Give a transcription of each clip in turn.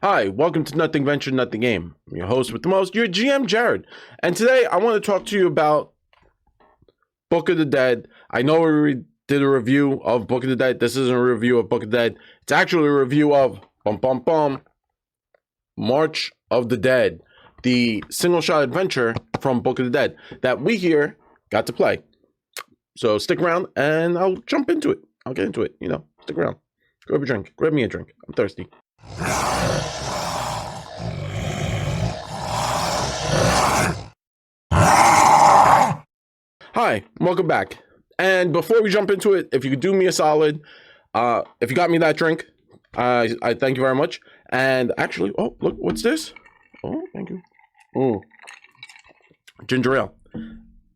Hi, welcome to Nothing Venture, Nothing Game. I'm your host with the most, your GM Jared. And today I want to talk to you about Book of the Dead. I know we did a review of Book of the Dead. This isn't a review of Book of the Dead. It's actually a review of March of the Dead, the single-shot adventure from Book of the Dead that we here got to play. So stick around and I'll jump into it. I'll get into it, stick around. Grab a drink. Grab me a drink. I'm thirsty. Hi, welcome back. And before we jump into it, if you could do me a solid, if you got me that drink, I thank you very much. And actually, oh, look, what's this? Oh, thank you. Oh, ginger ale.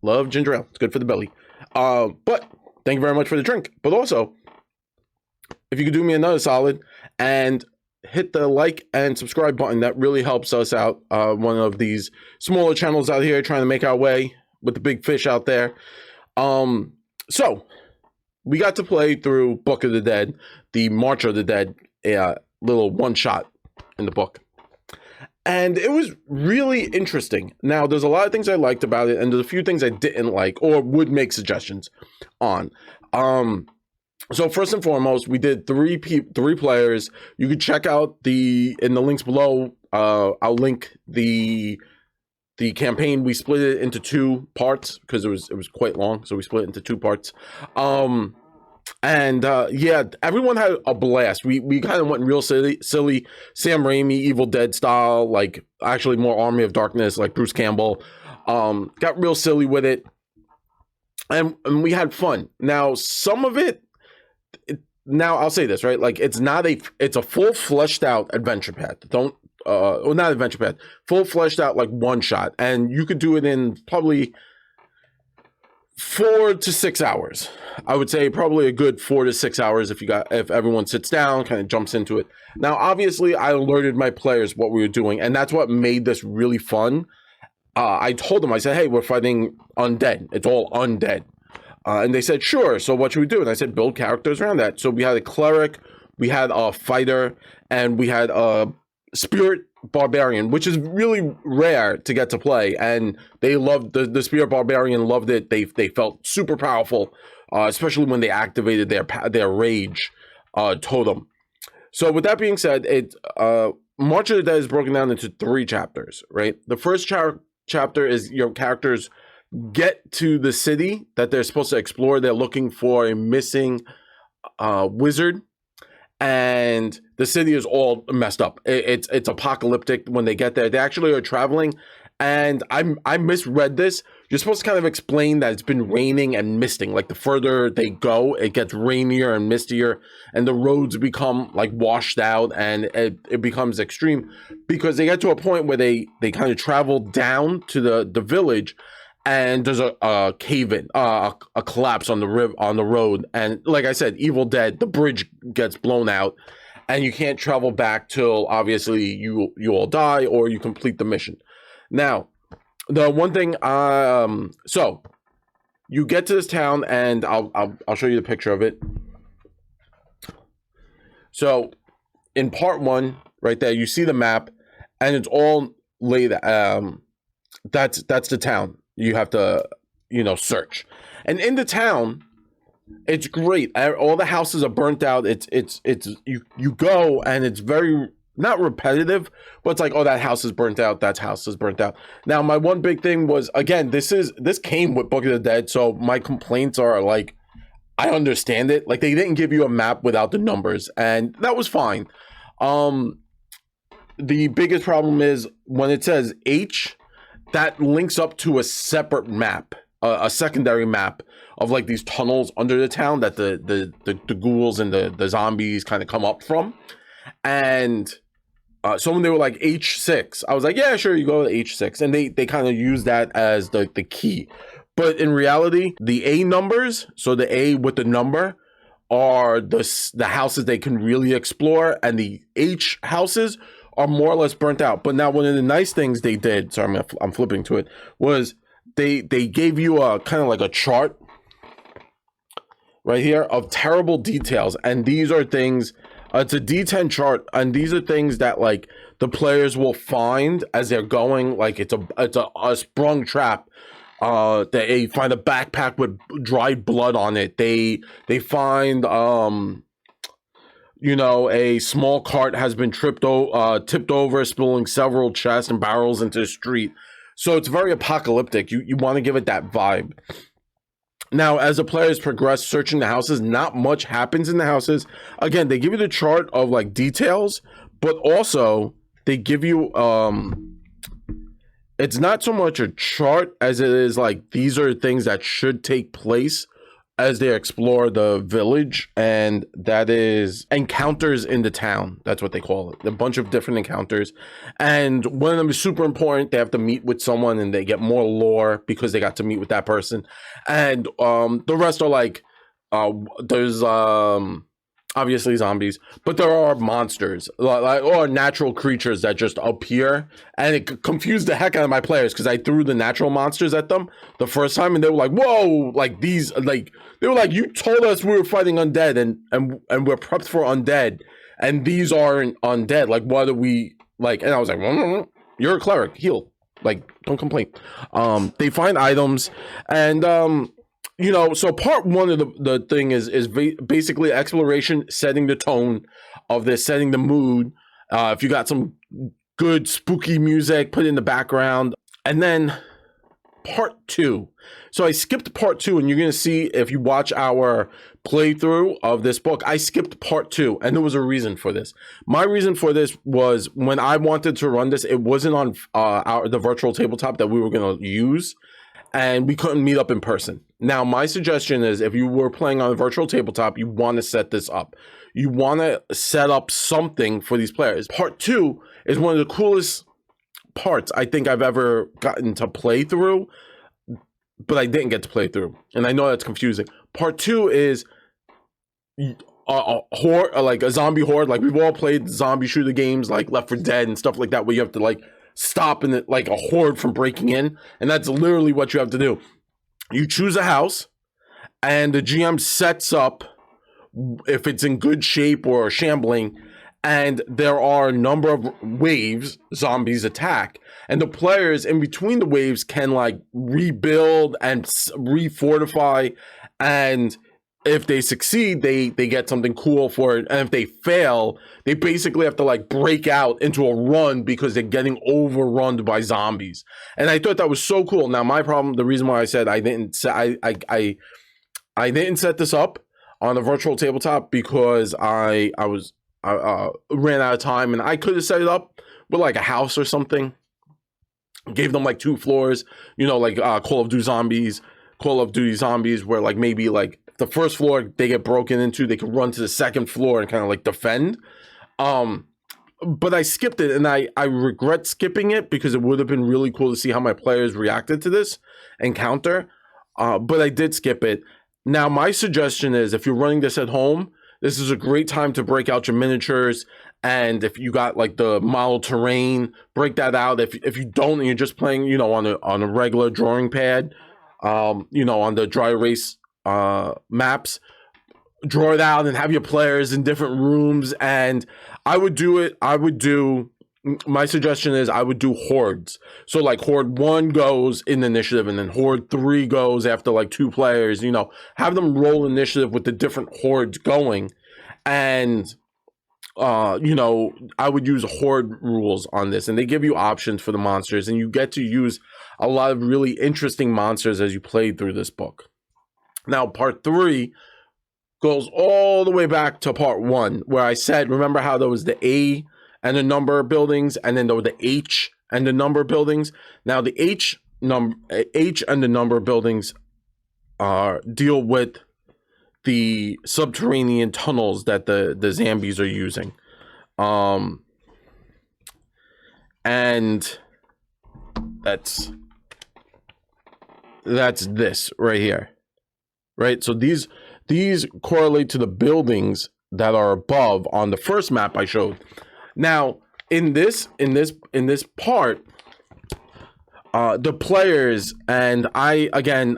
Love ginger ale. It's good for the belly. But thank you very much for the drink. But also, if you could do me another solid and hit the like and subscribe button, that really helps us out. One of these smaller channels out here trying to make our way with the big fish out there. So we got to play through Book of the Dead, the March of the Dead, a little one shot in the book. And it was really interesting. Now, there's a lot of things I liked about it, and there's a few things I didn't like or would make suggestions on. So first and foremost, we did three players. You could check out in the links below. I'll link the campaign. We split it into two parts because it was quite long, so we split it into two parts. Yeah, everyone had a blast. We kind of went real silly Sam Raimi Evil Dead style, like actually more Army of Darkness, like Bruce Campbell. Got real silly with it, and we had fun. Now some of it. Now I'll say this, right? Like it's a full fleshed out adventure path. Not adventure path, full fleshed out like one shot, and you could do it in probably 4 to 6 hours. I would say probably a good 4 to 6 hours if everyone sits down, kind of jumps into it. Now, obviously, I alerted my players what we were doing, and that's what made this really fun. I told them, I said, hey, we're fighting undead. It's all undead. And they said, sure, so what should we do? And I said, build characters around that. So we had a cleric, we had a fighter, and we had a spirit barbarian, which is really rare to get to play. And they loved, the spirit barbarian loved it. They felt super powerful, especially when they activated their rage totem. So with that being said, March of the Dead is broken down into 3 chapters, right? The first chapter is your characters get to the city that they're supposed to explore. They're looking for a missing wizard, and the city is all messed up. It's apocalyptic when they get there. They actually are traveling, and I misread this. You're supposed to kind of explain that it's been raining and misting. Like the further they go, it gets rainier and mistier, and the roads become like washed out, and it becomes extreme because they get to a point where they kind of travel down to the village. And there's a cave-in, a collapse on the road, and like I said, Evil Dead, the bridge gets blown out, and you can't travel back till obviously you all die or you complete the mission. Now, the one thing, so you get to this town, and I'll show you the picture of it. So in part 1, right there, you see the map, and it's all laid. That's the town. You have to, search. And in the town, it's great. All the houses are burnt out. You go, and it's very, not repetitive, but it's like, oh, that house is burnt out. That house is burnt out. Now, my one big thing was, again, this came with Book of the Dead, so my complaints are like, I understand it. Like, they didn't give you a map without the numbers, and that was fine. The biggest problem is when it says H, that links up to a separate map, a secondary map of like these tunnels under the town that the ghouls and the zombies kind of come up from. And so when they were like H6, I was like, yeah, sure, you go to H6. And they kind of use that as the key. But in reality, the A numbers, so the A with the number, are the houses they can really explore, and the H houses are more or less burnt out. But now one of the nice things they did, sorry, I'm flipping to it, was they gave you a kind of like a chart right here of terrible details. And these are things It's a D10 chart, and these are things that like the players will find as they're going. Like it's a sprung trap. They find a backpack with dried blood on it. They find you know, a small cart has been tipped over, spilling several chests and barrels into the street. So it's very apocalyptic. You want to give it that vibe. Now, as the players progress searching the houses, not much happens in the houses. Again, they give you the chart of like details, but also they give you it's not so much a chart as it is like these are things that should take place as they explore the village, and that is encounters in the town. That's what they call it. A bunch of different encounters, and one of them is super important. They have to meet with someone and they get more lore because they got to meet with that person, and the rest are like there's obviously zombies, but there are monsters like or natural creatures that just appear, and it confused the heck out of my players because I threw the natural monsters at them the first time and they were like, whoa, like these, like they were like, you told us we were fighting undead and we're prepped for undead, and these aren't undead, like what are we like? And I was like, you're a cleric, heal, like don't complain. They find items, and you know, so part one of the thing is basically exploration, setting the tone of this, setting the mood. If you got some good spooky music, put it in the background. And then part two. So I skipped part two, and you're going to see if you watch our playthrough of this book, I skipped part two, and there was a reason for this. My reason for this was when I wanted to run this, it wasn't on the virtual tabletop that we were going to use, and we couldn't meet up in person. Now, my suggestion is if you were playing on a virtual tabletop, you want to set this up. You want to set up something for these players. Part two is one of the coolest parts I think I've ever gotten to play through, but I didn't get to play through. And I know that's confusing. Part two is a horde, like a zombie horde. Like we've all played zombie shooter games like Left 4 Dead and stuff like that, where you have to like stop and like a horde from breaking in, and that's literally what you have to do. You choose a house, and the GM sets up if it's in good shape or shambling, and there are a number of waves zombies attack, and the players in between the waves can like rebuild and refortify, and if they succeed, they get something cool for it, and if they fail, they basically have to like break out into a run because they're getting overrun by zombies. And I thought that was so cool. Now my problem, the reason why I said I didn't set this up on a virtual tabletop, because I ran out of time, and I could have set it up with like a house or something, gave them like 2 floors, you know, like Call of Duty Zombies, where like maybe like the first floor they get broken into, they can run to the second floor and kind of like defend. But I skipped it, and I regret skipping it because it would have been really cool to see how my players reacted to this encounter. But I did skip it. Now, my suggestion is if you're running this at home, this is a great time to break out your miniatures. And if you got like the model terrain, break that out. If you don't, and you're just playing, you know, on a regular drawing pad, you know, on the dry erase maps, draw it out and have your players in different rooms. And my suggestion is I would do hordes. So like Horde 1 goes in initiative, and then Horde 3 goes after like 2 players, you know, have them roll initiative with the different hordes going. And you know, I would use horde rules on this, and they give you options for the monsters, and you get to use a lot of really interesting monsters as you play through this book. Now, part 3 goes all the way back to part 1, where I said, remember how there was the A and the number buildings, and then there were the H and the number buildings. Now, the H and the number buildings deal with the subterranean tunnels that the zombies are using. And that's this right here. Right? So these correlate to the buildings that are above on the first map I showed. Now, in this part, the players, and I, again,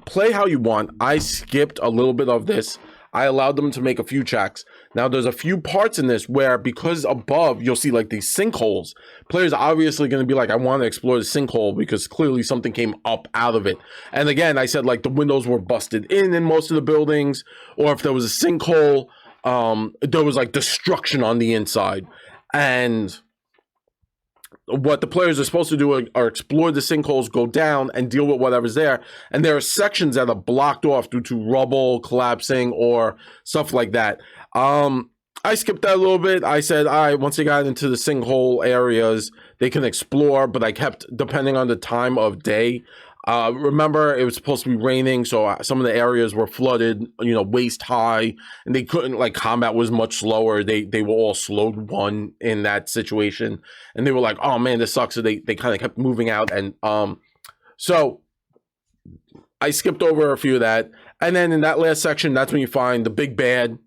play how you want. I skipped a little bit of this. I allowed them to make a few checks. Now, there's a few parts in this where, because above you'll see like these sinkholes, players are obviously going to be like, I want to explore the sinkhole because clearly something came up out of it. And again, I said like the windows were busted in most of the buildings, or if there was a sinkhole, there was like destruction on the inside. And what the players are supposed to do are explore the sinkholes, go down and deal with whatever's there. And there are sections that are blocked off due to rubble collapsing or stuff like that. I skipped that a little bit. I said, all right, once they got into the sinkhole areas, they can explore, but I kept, depending on the time of day. Remember, it was supposed to be raining, so some of the areas were flooded, you know, waist high, and they couldn't, like, combat was much slower. They were all slowed one in that situation, and they were like, oh man, this sucks. So they kind of kept moving out, and so I skipped over a few of that. And then in that last section, that's when you find the big bad.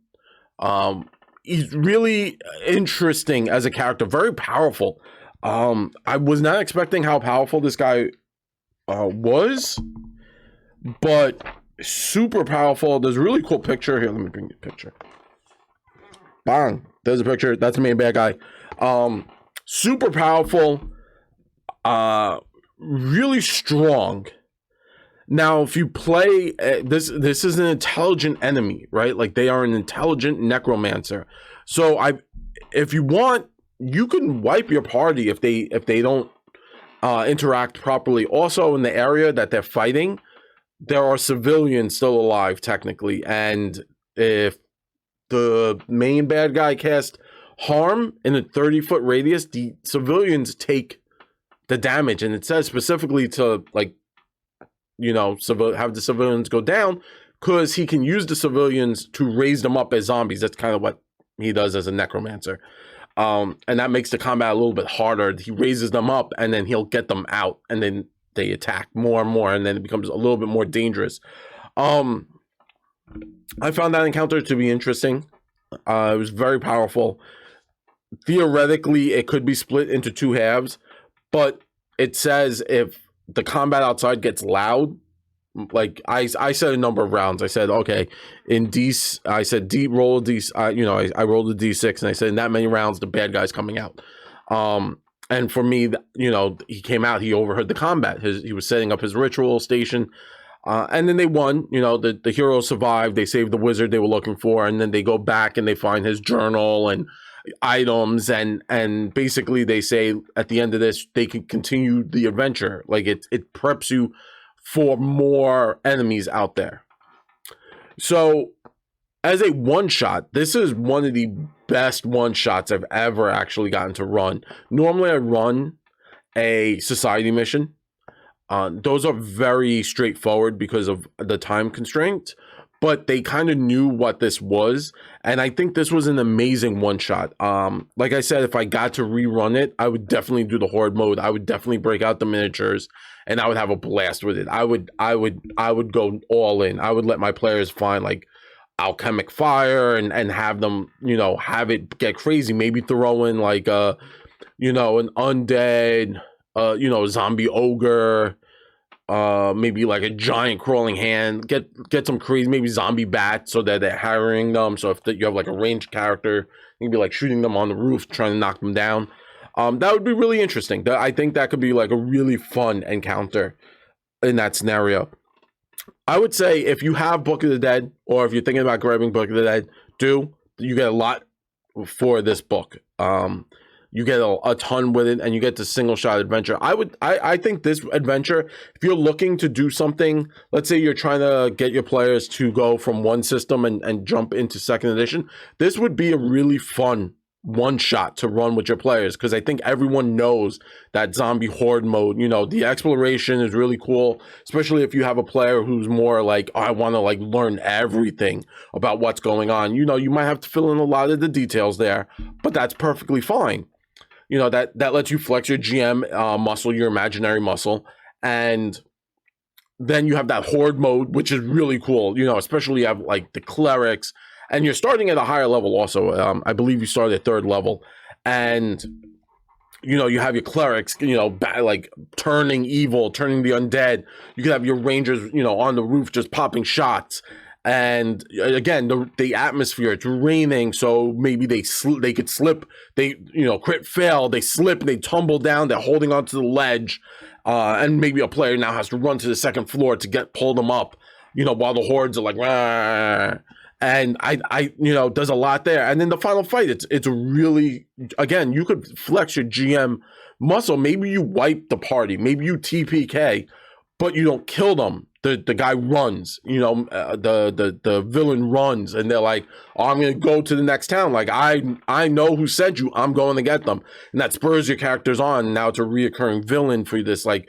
He's really interesting as a character, very powerful. I was not expecting how powerful this guy was, but super powerful. There's a really cool picture here. Let me bring you a picture. Bang, there's a picture. That's the main bad guy. Super powerful, really strong. Now, if you play this is an intelligent enemy, right? Like, they are an intelligent necromancer. So if you want, you can wipe your party if they don't interact properly. Also, in the area that they're fighting, there are civilians still alive technically, and if the main bad guy casts harm in a 30-foot radius, the civilians take the damage. And it says specifically to, like, you know, have the civilians go down, because he can use the civilians to raise them up as zombies. That's kind of what he does as a necromancer. And that makes the combat a little bit harder. He raises them up, and then he'll get them out, and then they attack more and more, and then it becomes a little bit more dangerous. I found that encounter to be interesting. It was very powerful. Theoretically, it could be split into two halves, but it says if the combat outside gets loud, like I said a number of rounds. I said, okay, I said roll a D, you know, I rolled a D6, and I said in that many rounds the bad guy's coming out. And for me, you know, he came out, he overheard the combat. He was setting up his ritual station, and then they won. You know, the heroes survived. They saved the wizard they were looking for, and then they go back and they find his journal and items, and basically they say at the end of this they can continue the adventure. Like, it preps you for more enemies out there. So as a one shot, this is one of the best one shots I've ever actually gotten to run. Normally I run a society mission. Those are very straightforward because of the time constraint, but they kind of knew what this was, and I think this was an amazing one shot. Like I said, if I got to rerun it, I would definitely do the Horde mode. I would definitely break out the miniatures, and I would have a blast with it. I would go all in. I would let my players find like alchemic fire and have them, you know, have it get crazy. Maybe throw in like you know, an undead, you know, zombie ogre, maybe like a giant crawling hand, get some crazy, maybe zombie bats, so that they're harrying them. So if you have like a ranged character, you can be like shooting them on the roof, trying to knock them down. That would be really interesting. I think that could be like a really fun encounter in that scenario. I would say if you have Book of the Dead, or if you're thinking about grabbing Book of the Dead, you get a lot for this book. You get a ton with it, and you get the single shot adventure. I think this adventure, if you're looking to do something, let's say you're trying to get your players to go from one system and jump into second edition, this would be a really fun one shot to run with your players, because I think everyone knows that zombie horde mode. You know, the exploration is really cool, especially if you have a player who's more like, oh, I want to like learn everything about what's going on. You know, you might have to fill in a lot of the details there, but that's perfectly fine. You know, that lets you flex your GM muscle, your imaginary muscle. And then you have that horde mode, which is really cool. You know, especially you have like the clerics, and you're starting at a higher level also. I believe you start at 3rd level. And, you know, you have your clerics, you know, like turning evil, turning the undead. You can have your rangers, you know, on the roof just popping shots. And again, the atmosphere, it's raining, so maybe they could slip, they, you know, crit fail, they slip, they tumble down, they're holding onto the ledge, and maybe a player now has to run to the second floor to pull them up, you know, while the hordes are like, rah. And I you know, there's a lot there. And then the final fight, it's really, again, you could flex your GM muscle. Maybe you wipe the party, maybe you TPK, but you don't kill them. The guy runs, you know, the villain runs, and they're like, oh, I'm gonna go to the next town. Like, I know who sent you. I'm going to get them, and that spurs your characters on. Now it's a reoccurring villain for this, like,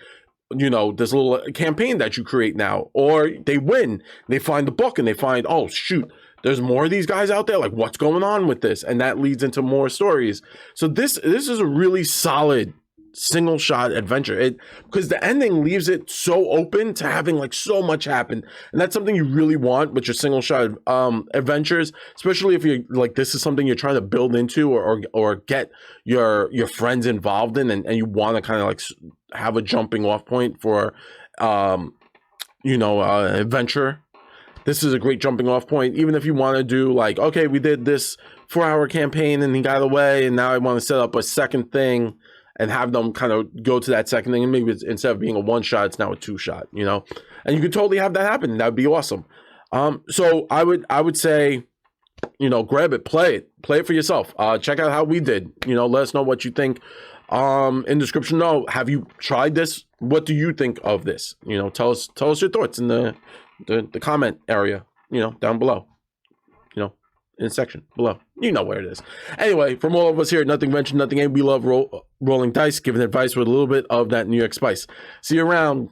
you know, this little campaign that you create now. Or they win, they find the book, and they find, oh shoot, there's more of these guys out there. Like, what's going on with this? And that leads into more stories. So this is a really solid single shot adventure, because the ending leaves it so open to having like so much happen, and that's something you really want with your single shot adventures, especially if you're like, this is something you're trying to build into, or get your friends involved in, and you want to kind of like have a jumping off point for you know, adventure. This is a great jumping off point, even if you want to do like, okay, we did this 4-hour campaign and he got away, and now I want to set up a second thing and have them kind of go to that second thing, and maybe it's, instead of being a 1-shot, it's now a 2-shot, you know, and you could totally have that happen. That would be awesome. So I would say, you know, grab it, play it for yourself. Check out how we did, you know, let us know what you think. In description, no, have you tried this? What do you think of this? You know, tell us your thoughts in the comment area, you know, down below, you know, in the section below. You know where it is. Anyway, from all of us here at Nothing Venture, Nothing Gained, we love rolling dice, giving advice with a little bit of that New York spice. See you around.